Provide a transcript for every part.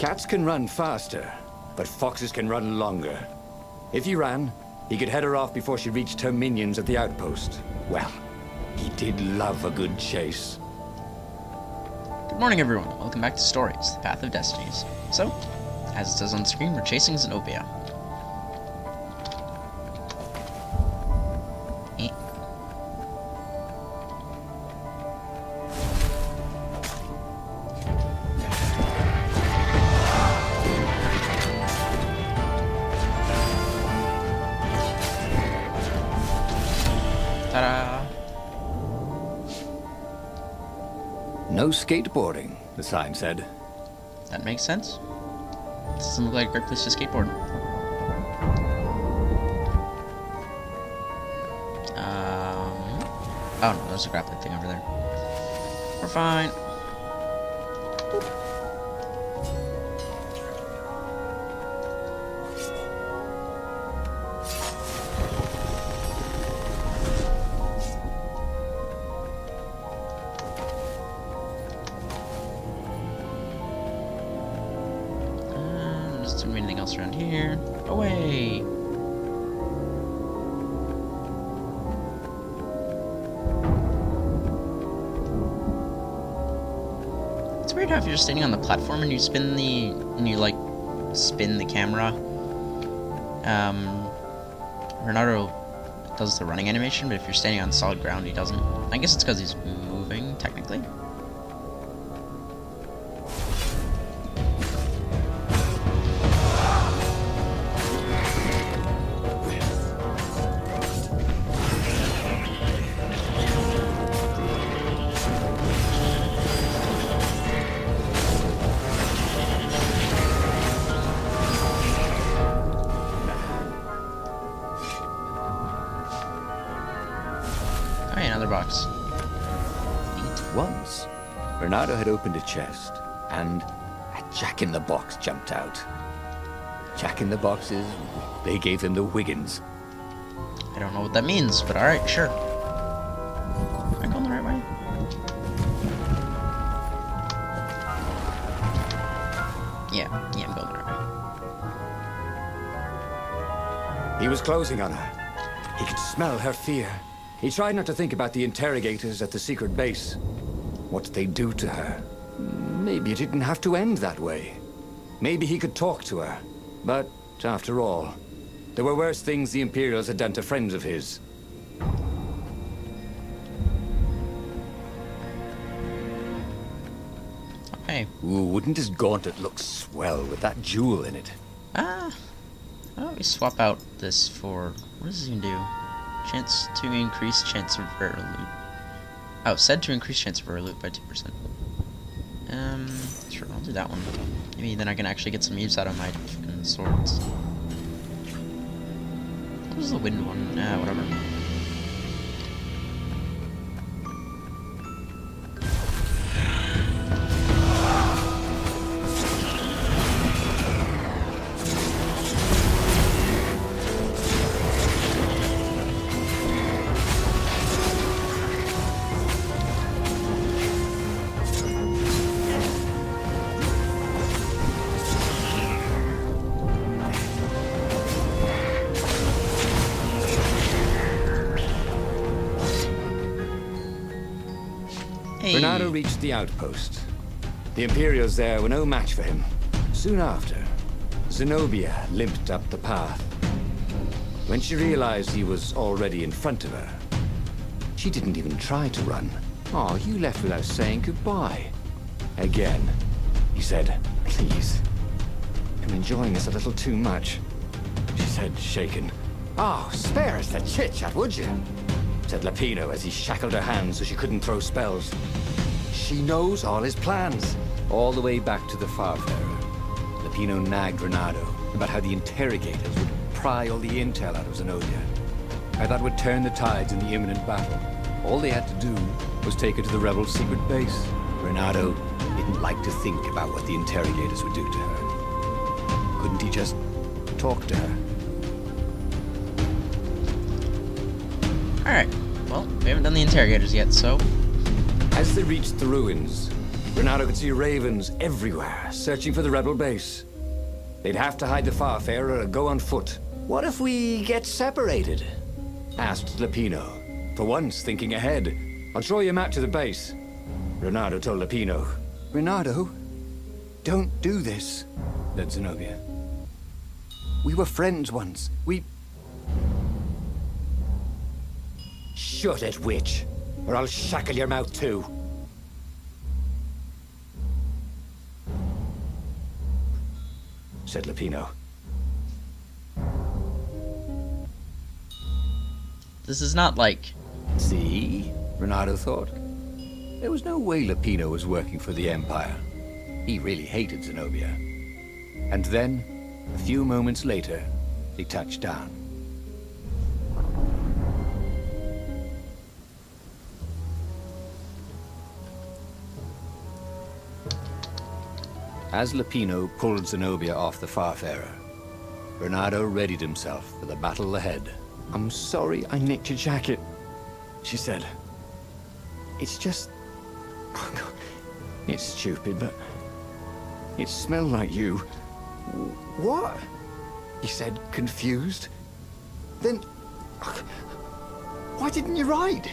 Cats can run faster, but foxes can run longer. If he ran, he could head her off before she reached her minions at the outpost. Well, he did love a good chase. Good morning, everyone. Welcome back to Stories, the Path of Destinies. So, as it says on the screen, we're chasing Zenobia. Ta-da! No skateboarding, the sign said. That makes sense. This doesn't look like a great place to skateboard. Oh no, there's a grappling thing over there. We're fine. Doesn't anything else around here. Away! It's weird how if you're standing on the platform and you spin the camera, Renato does the running animation, but if you're standing on solid ground, he doesn't. I guess it's because he's moving, technically. Another box. Once, Renato had opened a chest, and a jack-in-the-box jumped out. Jack-in-the-boxes, they gave him the Wiggins. I don't know what that means, but alright, sure. Am I going the right way? Yeah, I'm going the right way. He was closing on her. He could smell her fear. He tried not to think about the interrogators at the secret base. What did they do to her? Maybe it didn't have to end that way. Maybe he could talk to her. But, after all, there were worse things the Imperials had done to friends of his. Okay. Ooh, wouldn't his gauntlet look swell with that jewel in it? Why don't we swap out this for... What does this even do? Chance to increase chance of rare loot. Oh, said to increase chance of rare loot by 2%. Sure, I'll do that one. Maybe then I can actually get some use out of my fucking swords. What was the wind one? Yeah, whatever. Hey. Renato reached the outpost. The Imperials there were no match for him. Soon after, Zenobia limped up the path. When she realized he was already in front of her, she didn't even try to run. Oh, you left without saying goodbye. Again, he said, "Please, I'm enjoying this a little too much," she said, shaken. "Oh, spare us the chit-chat, would you?" said Lapino as he shackled her hands so she couldn't throw spells. She knows all his plans. All the way back to the Farfarer, Lapino nagged Renato about how the interrogators would pry all the intel out of Zenobia. How that would turn the tides in the imminent battle. All they had to do was take her to the rebel secret base. Renato didn't like to think about what the interrogators would do to her. Couldn't he just talk to her? Alright, well, we haven't done the interrogators yet, so... As they reached the ruins, Renato could see ravens everywhere, searching for the rebel base. They'd have to hide the Farfarer or go on foot. What if we get separated? Asked Lapino, for once thinking ahead. I'll show you a map to the base. Renato told Lapino. Renato, don't do this, said Zenobia. We were friends once. Shut it, witch, or I'll shackle your mouth too. Said Lapino. This is not like... See? Renato thought. There was no way Lapino was working for the Empire. He really hated Zenobia. And then, a few moments later, they touched down. As Lapino pulled Zenobia off the Farfarer, Renato readied himself for the battle ahead. I'm sorry I nicked your jacket, she said. It's just... It's stupid, but... It smelled like you. What? He said, confused. Then... Why didn't you ride?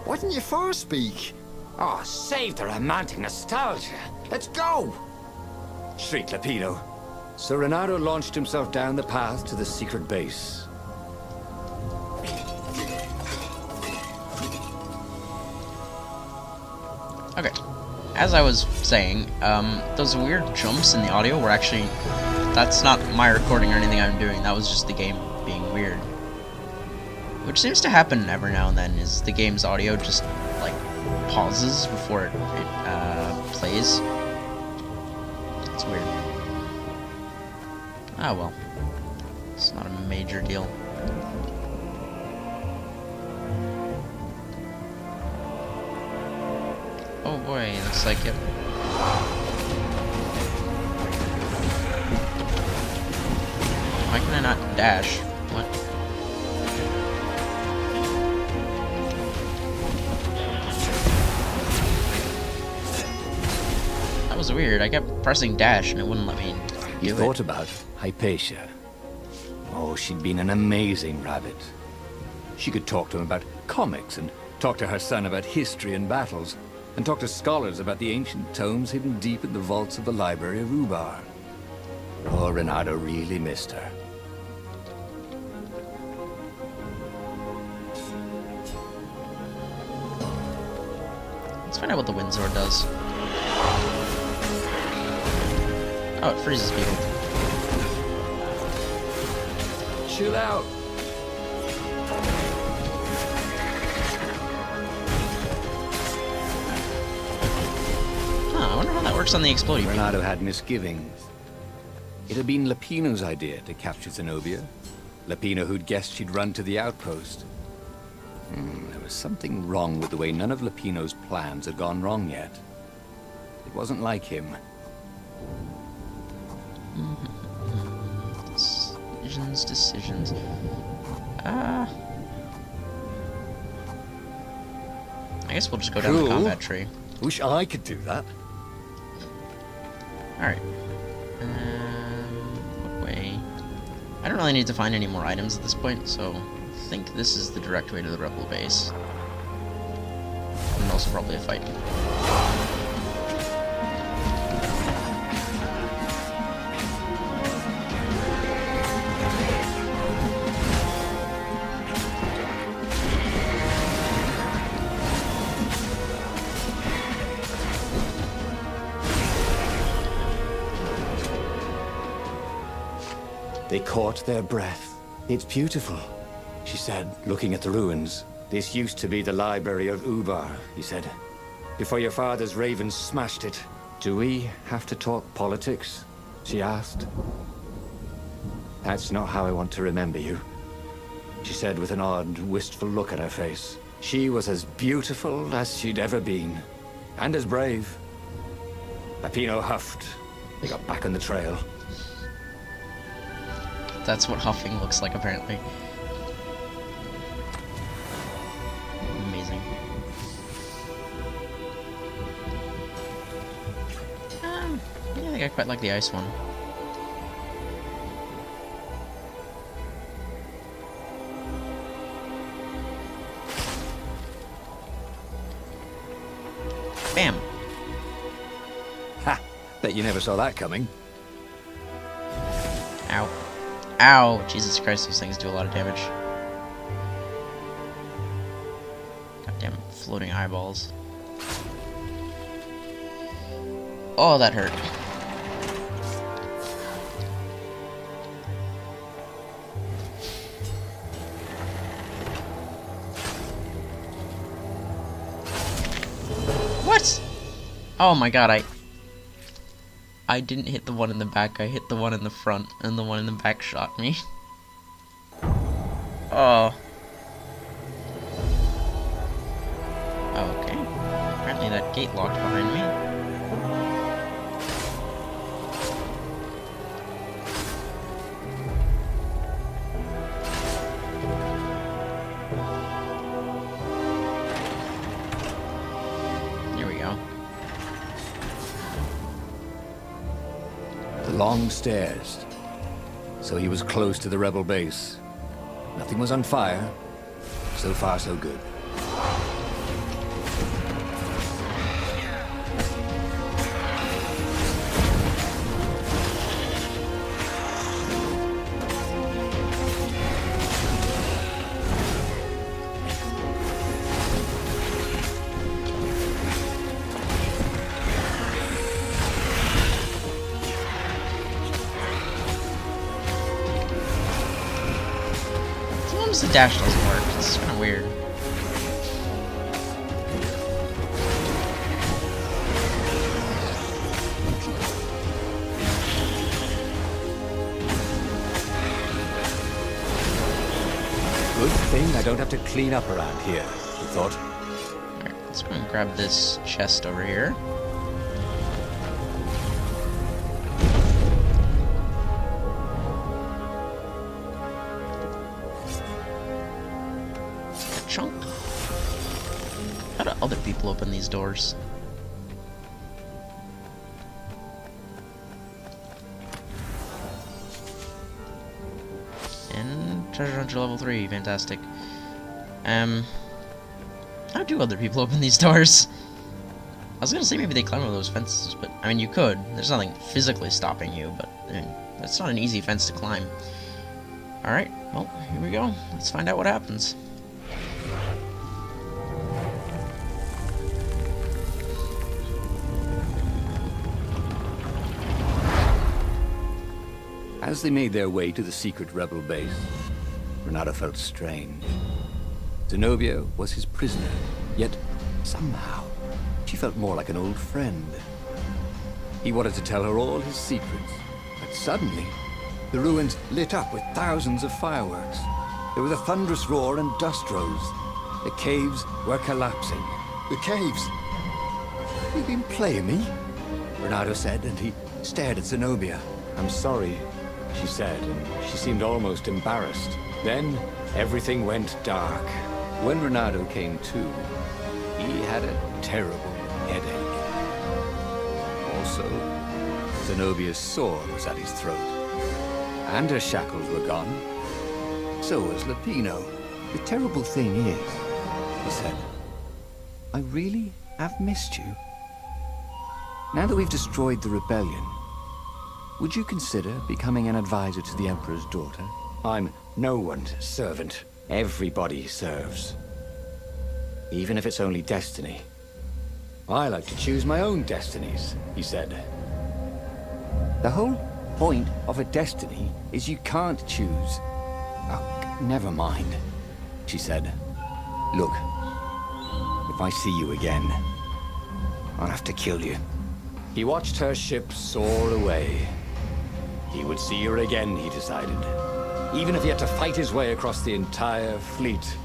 Why didn't you far speak? Oh, save the romantic nostalgia. Let's go! Shrieked Lapino. So Renato launched himself down the path to the secret base. Okay. As I was saying, those weird jumps in the audio were actually... That's not my recording or anything I'm doing, that was just the game being weird. Which seems to happen every now and then, is the game's audio just, like, pauses before it plays. It's weird. Ah, well. It's not a major deal. Oh boy, looks like it. Why can I not dash? What? That was weird. I kept pressing dash and it wouldn't let me You do thought it. about Hypatia. Oh, she'd been an amazing rabbit. She could talk to him about comics and talk to her son about history and battles, and talk to scholars about the ancient tomes hidden deep in the vaults of the Library of Ubar. Oh, Renato really missed her. Let's find out what the wind sword does. Oh, it freezes people. Chill out. Huh, I wonder how that works on the exploding. Renato had misgivings. It had been Lapino's idea to capture Zenobia. Lapino who'd guessed she'd run to the outpost. There was something wrong with the way none of Lapino's plans had gone wrong yet. It wasn't like him. Decisions. I guess we'll just go down the combat tree. Wish I could do that. Alright. What way? I don't really need to find any more items at this point, so I think this is the direct way to the rebel base. And also probably a fight. They caught their breath. It's beautiful, she said, looking at the ruins. This used to be the Library of Ubar, he said, before your father's ravens smashed it. Do we have to talk politics? She asked. That's not how I want to remember you, she said with an odd, wistful look at her face. She was as beautiful as she'd ever been, and as brave. Lapino huffed. They got back on the trail. That's what huffing looks like, apparently. Amazing. think I quite like the ice one. Bam! Ha! Bet you never saw that coming. Ow. Ow! Jesus Christ, those things do a lot of damage. Goddamn floating eyeballs. Oh, that hurt. What? Oh my god, I didn't hit the one in the back, I hit the one in the front, and the one in the back shot me. Oh. Okay. Apparently that gate locked behind me. Here we go. The long stairs. So he was close to the rebel base. Nothing was on fire. So far, so good. Sometimes the dash doesn't work. It's kind of weird. Good thing I don't have to clean up around here, he thought. Alright, let's go and grab this chest over here. A chunk. How do other people open these doors? And treasure hunter level 3, fantastic. How do other people open these doors? I was gonna say maybe they climb over those fences, but I mean you could. There's nothing physically stopping you, but I mean, that's not an easy fence to climb. Alright, well, here we go. Let's find out what happens. As they made their way to the secret rebel base, Renato felt strange. Zenobia was his prisoner, yet somehow she felt more like an old friend. He wanted to tell her all his secrets, but suddenly the ruins lit up with thousands of fireworks. There was a thunderous roar and dust rose. The caves were collapsing. The caves! You've been playing me? Renato said, and he stared at Zenobia. I'm sorry, she said, and she seemed almost embarrassed. Then everything went dark. When Renato came to, he had a terrible headache. Also, Zenobia's sword was at his throat. And her shackles were gone. So was Lupino. The terrible thing is, he said, I really have missed you. Now that we've destroyed the rebellion, would you consider becoming an advisor to the Emperor's daughter? I'm no one's servant. Everybody serves. Even if it's only destiny. I like to choose my own destinies, he said. The whole point of a destiny is you can't choose. Oh, never mind, she said. Look, if I see you again, I'll have to kill you. He watched her ship soar away. He would see her again, he decided. Even if he had to fight his way across the entire fleet.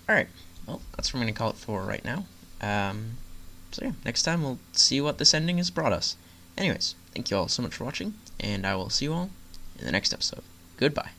Alright, well, that's what I'm going to call it for right now. So yeah, next time we'll see what this ending has brought us. Anyways, thank you all so much for watching, and I will see you all in the next episode. Goodbye.